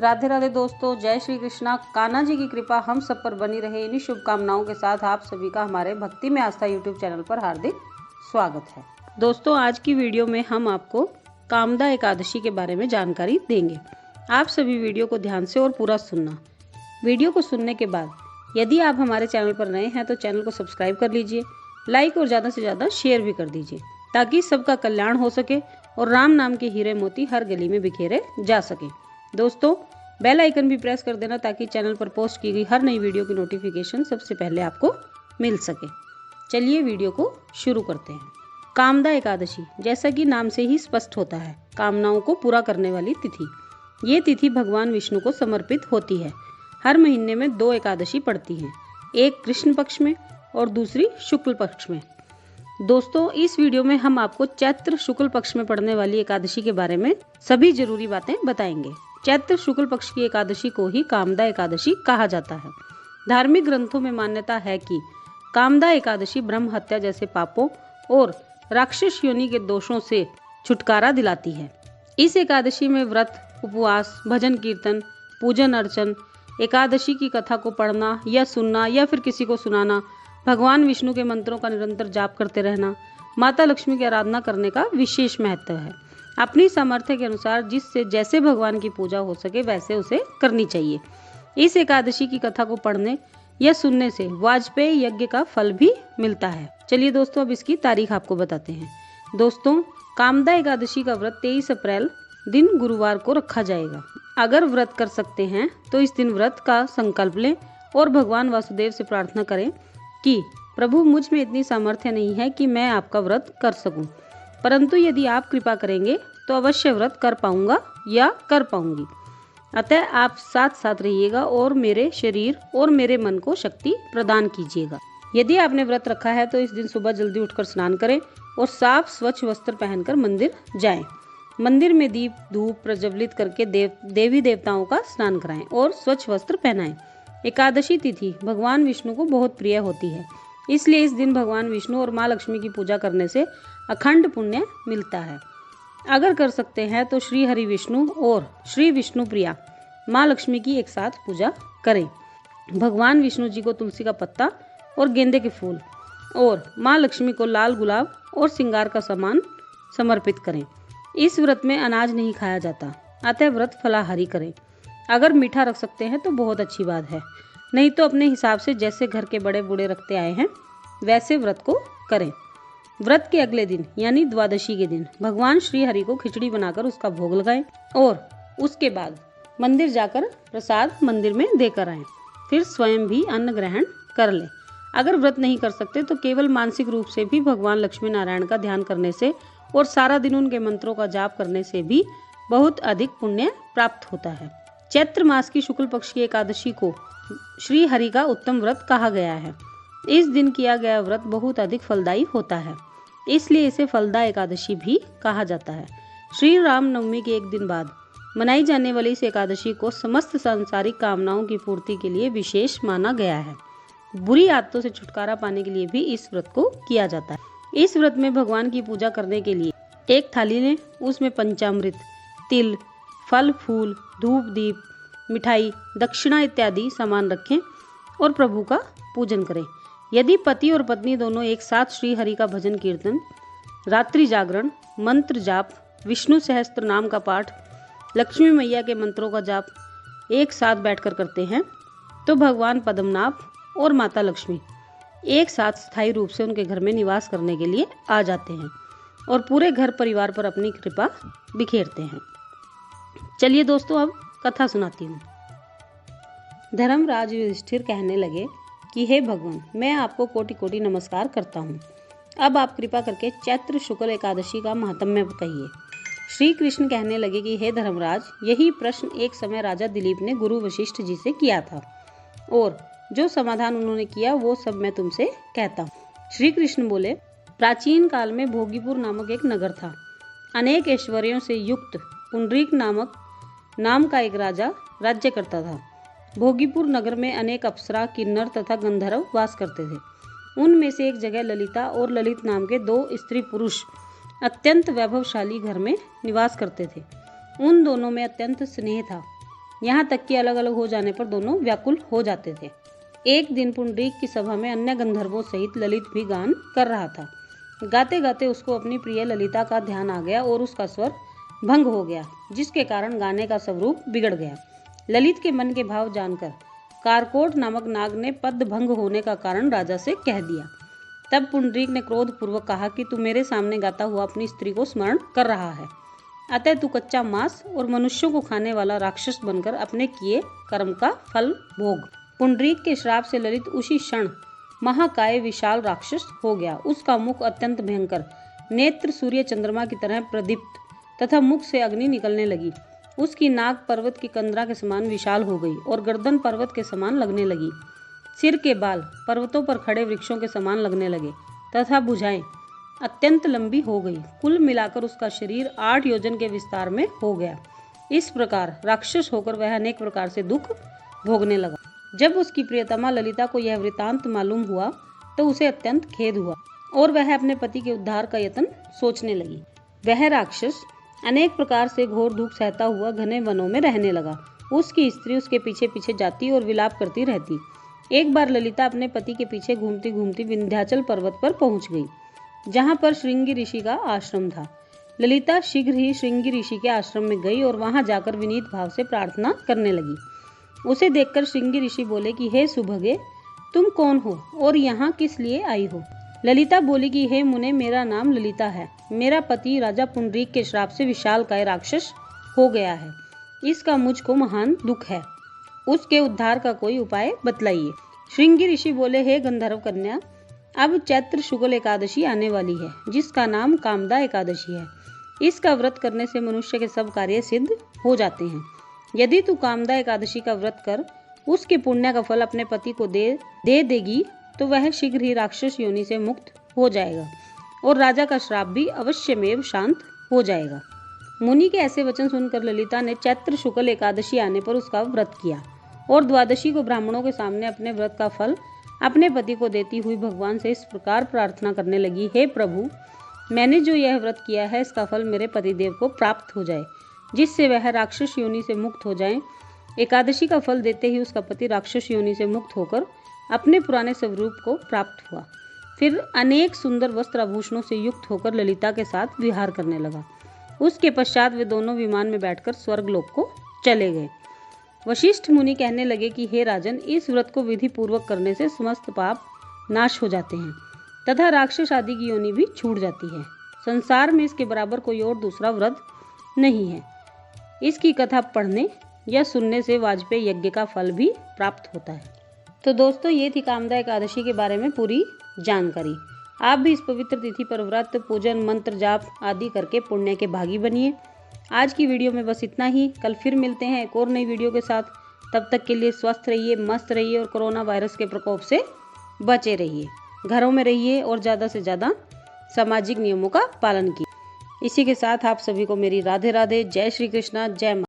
राधे राधे दोस्तों, जय श्री कृष्णा। कान्हा जी की कृपा हम सब पर बनी रहे, इन्हीं शुभकामनाओं के साथ आप सभी का हमारे भक्ति में आस्था यूट्यूब चैनल पर हार्दिक स्वागत है। दोस्तों, आज की वीडियो में हम आपको कामदा एकादशी के बारे में जानकारी देंगे। आप सभी वीडियो को ध्यान से और पूरा सुनना। वीडियो को सुनने के बाद यदि आप हमारे चैनल पर नए हैं तो चैनल को सब्सक्राइब कर लीजिए, लाइक और ज़्यादा से ज़्यादा शेयर भी कर दीजिए, ताकि सबका कल्याण हो सके और राम नाम के हीरे मोती हर गली में बिखेरे जा सके। दोस्तों, बेल आइकन भी प्रेस कर देना ताकि चैनल पर पोस्ट की गई हर नई वीडियो की नोटिफिकेशन सबसे पहले आपको मिल सके। चलिए वीडियो को शुरू करते हैं। कामदा एकादशी, जैसा कि नाम से ही स्पष्ट होता है, कामनाओं को पूरा करने वाली तिथि। ये तिथि भगवान विष्णु को समर्पित होती है। हर महीने में 2 एकादशी पड़ती हैं, एक कृष्ण पक्ष में और दूसरी शुक्ल पक्ष में। दोस्तों, इस वीडियो में हम आपको चैत्र शुक्ल पक्ष में पड़ने वाली एकादशी के बारे में सभी जरूरी बातें बताएंगे। चैत्र शुक्ल पक्ष की एकादशी को ही कामदा एकादशी कहा जाता है। धार्मिक ग्रंथों में मान्यता है कि कामदा एकादशी ब्रह्म हत्या जैसे पापों और राक्षस योनि के दोषों से छुटकारा दिलाती है। इस एकादशी में व्रत, उपवास, भजन कीर्तन, पूजन अर्चन, एकादशी की कथा को पढ़ना या सुनना या फिर किसी को सुनाना, भगवान विष्णु के मंत्रों का निरंतर जाप करते रहना, माता लक्ष्मी की आराधना करने का विशेष महत्व है। अपनी सामर्थ्य के अनुसार जिससे जैसे भगवान की पूजा हो सके वैसे उसे करनी चाहिए। इस एकादशी की कथा को पढ़ने या सुनने से वाजपेयी यज्ञ का फल भी मिलता है। चलिए दोस्तों, अब इसकी तारीख आपको बताते हैं। दोस्तों, कामदा एकादशी का व्रत 23 अप्रैल दिन गुरुवार को रखा जाएगा। अगर व्रत कर सकते हैं तो इस दिन व्रत का संकल्प लें और भगवान वासुदेव से प्रार्थना करें कि प्रभु, मुझ में इतनी सामर्थ्य नहीं है कि मैं आपका व्रत कर सकूं, परंतु यदि आप कृपा करेंगे तो अवश्य व्रत कर पाऊंगा या कर पाऊंगी। अतः आप साथ साथ रहिएगा और मेरे शरीर और मेरे मन को शक्ति प्रदान कीजिएगा। यदि आपने व्रत रखा है तो इस दिन सुबह जल्दी उठकर स्नान करें और साफ स्वच्छ वस्त्र पहनकर मंदिर जाएं। मंदिर में दीप धूप प्रज्वलित करके देवी देवताओं का स्नान कराएं और स्वच्छ वस्त्र पहनाएं। एकादशी तिथि भगवान विष्णु को बहुत प्रिय होती है, इसलिए इस दिन भगवान विष्णु और माँ लक्ष्मी की पूजा करने से अखंड पुण्य मिलता है। अगर कर सकते हैं तो श्री हरि विष्णु और श्री विष्णु प्रिया माँ लक्ष्मी की एक साथ पूजा करें। भगवान विष्णु जी को तुलसी का पत्ता और गेंदे के फूल और माँ लक्ष्मी को लाल गुलाब और श्रृंगार का सामान समर्पित करें। इस व्रत में अनाज नहीं खाया जाता, अतः व्रत फलाहारी करें। अगर मीठा रख सकते हैं तो बहुत अच्छी बात है, नहीं तो अपने हिसाब से जैसे घर के बड़े बूढ़े रखते आए हैं वैसे व्रत को करें। व्रत के अगले दिन यानी द्वादशी के दिन भगवान श्री हरि को खिचड़ी बनाकर उसका भोग लगाएं और उसके बाद मंदिर जाकर प्रसाद मंदिर में देकर आएं। फिर स्वयं भी अन्न ग्रहण कर लें। अगर व्रत नहीं कर सकते तो केवल मानसिक रूप से भी भगवान लक्ष्मी नारायण का ध्यान करने से और सारा दिन उनके मंत्रों का जाप करने से भी बहुत अधिक पुण्य प्राप्त होता है। चैत्र मास की शुक्ल पक्ष की एकादशी को श्री हरि का उत्तम व्रत कहा गया है। इस दिन किया गया व्रत बहुत अधिक फलदायी होता है, इसलिए इसे फलदा एकादशी भी कहा जाता है। श्री राम नवमी के एक दिन बाद मनाई जाने वाली इस एकादशी को समस्त सांसारिक कामनाओं की पूर्ति के लिए विशेष माना गया है। बुरी आदतों से छुटकारा पाने के लिए भी इस व्रत को किया जाता है। इस व्रत में भगवान की पूजा करने के लिए एक थाली लें, उसमें पंचामृत, तिल, फल फूल, धूप दीप, मिठाई, दक्षिणा इत्यादि सामान रखें और प्रभु का पूजन करें। यदि पति और पत्नी दोनों एक साथ श्री हरि का भजन कीर्तन, रात्रि जागरण, मंत्र जाप, विष्णु सहस्त्र नाम का पाठ, लक्ष्मी मैया के मंत्रों का जाप एक साथ बैठकर करते हैं तो भगवान पद्मनाभ और माता लक्ष्मी एक साथ स्थायी रूप से उनके घर में निवास करने के लिए आ जाते हैं और पूरे घर परिवार पर अपनी कृपा बिखेरते हैं। चलिए दोस्तों, अब कथा सुनाती हूँ। धर्मराज युधिष्ठिर कहने लगे कि हे भगवान, मैं आपको कोटि कोटि नमस्कार करता हूँ। अब आप कृपा करके चैत्र शुक्ल एकादशी का महात्म्य कहिए। श्री कृष्ण कहने लगे कि हे धर्मराज, यही प्रश्न एक समय राजा दिलीप ने गुरु वशिष्ठ जी से किया था और जो समाधान उन्होंने किया वो सब मैं तुमसे कहता हूँ। श्री कृष्ण बोले, प्राचीन काल में भोगीपुर नामक एक नगर था। अनेक ऐश्वर्यों से युक्त पुंडरीक नामक नाम का एक राजा राज्य करता था। भोगीपुर नगर में अनेक अप्सरा, किन्नर तथा गंधर्व वास करते थे। उनमें से एक जगह ललिता और ललित नाम के 2 स्त्री पुरुष अत्यंत वैभवशाली घर में निवास करते थे। उन दोनों में अत्यंत स्नेह था। यहाँ तक कि अलग अलग हो जाने पर दोनों व्याकुल हो जाते थे। एक दिन पुंडरीक की सभा में अन्य गंधर्वों सहित ललित भी गान कर रहा था। गाते गाते उसको अपनी प्रिय ललिता का ध्यान आ गया और उसका स्वर भंग हो गया, जिसके कारण गाने का स्वरूप बिगड़ गया। ललित के मन के भाव जानकर कारकोट नामक नाग ने पद भंग होने का कारण राजा से कह दिया। तब पुंडरीक ने क्रोध पूर्वक कहा कि तू मेरे सामने गाता हुआ अपनी स्त्री को स्मरण कर रहा है, अतः तू कच्चा मांस और मनुष्यों को खाने वाला राक्षस बनकर अपने किए कर्म का फल भोग। पुंडरीक के श्राप से ललित उसी क्षण महाकाय विशाल राक्षस हो गया। उसका मुख अत्यंत भयंकर, नेत्र सूर्य चंद्रमा की तरह प्रदीप्त तथा मुख से अग्नि निकलने लगी। उसकी नाक पर्वत की कंदरा के समान विशाल हो गई और गर्दन पर्वत के समान लगने लगी। सिर के बाल पर्वतों पर खड़े वृक्षों के समान लगने लगे तथा भुजाएं अत्यंत लंबी हो गई। कुल मिलाकर उसका शरीर 8 योजन के विस्तार में हो गया। इस प्रकार राक्षस होकर वह अनेक प्रकार से दुख भोगने लगा। जब उसकी प्रियतमा ललिता को यह वृतांत मालूम हुआ तो उसे अत्यंत खेद हुआ और वह अपने पति के उद्धार का यत्न सोचने लगी। वह राक्षस अनेक प्रकार से घोर दुख सहता हुआ घने वनों में रहने लगा। उसकी स्त्री उसके पीछे पीछे जाती और विलाप करती रहती। एक बार ललिता अपने पति के पीछे घूमती घूमती विंध्याचल पर्वत पर पहुंच गई, जहां पर श्रृंगी ऋषि का आश्रम था। ललिता शीघ्र ही श्रृंगी ऋषि के आश्रम में गई और वहां जाकर विनीत भाव से प्रार्थना करने लगी। उसे देखकर श्रृंगी ऋषि बोले कि हे सुभगे, तुम कौन हो और यहाँ किस लिए आई हो? ललिता बोली कि हे मुने, मेरा नाम ललिता है। मेरा पति राजा पुंडरीक के श्राप से विशालकाय राक्षस हो गया है। इसका मुझको महान दुख है। उसके उद्धार का कोई उपाय बतलाइए। श्रृंगी ऋषि बोले, हे गंधर्व कन्या, अब चैत्र शुक्ल एकादशी आने वाली है, जिसका नाम कामदा एकादशी है। इसका व्रत करने से मनुष्य के सब कार्य सिद्ध हो जाते हैं। यदि तू कामदा एकादशी का व्रत कर उसके पुण्य का फल अपने पति को दे देगी तो वह शीघ्र ही राक्षस योनि से मुक्त हो जाएगा और राजा का श्राप भी अवश्यमेव शांत हो जाएगा। मुनि के ऐसे वचन सुनकर ललिता ने चैत्र शुक्ल एकादशी आने पर उसका व्रत किया और द्वादशी को ब्राह्मणों के सामने अपने व्रत का फल अपने पति को देती हुई भगवान से इस प्रकार प्रार्थना करने लगी, हे प्रभु, मैंने जो यह व्रत किया है इसका फल मेरे पतिदेव को प्राप्त हो जाए, जिससे वह राक्षस योनि से मुक्त हो जाए। एकादशी का फल देते ही उसका पति राक्षस योनि से मुक्त होकर अपने पुराने स्वरूप को प्राप्त हुआ। फिर अनेक सुंदर वस्त्र आभूषणों से युक्त होकर ललिता के साथ विहार करने लगा। उसके पश्चात वे दोनों विमान में बैठकर स्वर्गलोक को चले गए। वशिष्ठ मुनि कहने लगे कि हे राजन, इस व्रत को विधि पूर्वक करने से समस्त पाप नाश हो जाते हैं तथा राक्षस आदि की योनि भी छूट जाती है। संसार में इसके बराबर कोई और दूसरा व्रत नहीं है। इसकी कथा पढ़ने या सुनने से वाजपेयी यज्ञ का फल भी प्राप्त होता है। तो दोस्तों, ये थी कामदा एकादशी के बारे में पूरी जानकारी। आप भी इस पवित्र तिथि पर व्रत, पूजन, मंत्र जाप आदि करके पुण्य के भागी बनिए। आज की वीडियो में बस इतना ही। कल फिर मिलते हैं एक और नई वीडियो के साथ। तब तक के लिए स्वस्थ रहिए, मस्त रहिए और कोरोना वायरस के प्रकोप से बचे रहिए। घरों में रहिए और ज़्यादा से ज़्यादा सामाजिक नियमों का पालन कीजिए। इसी के साथ आप सभी को मेरी राधे राधे, जय श्री कृष्णा, जय माता।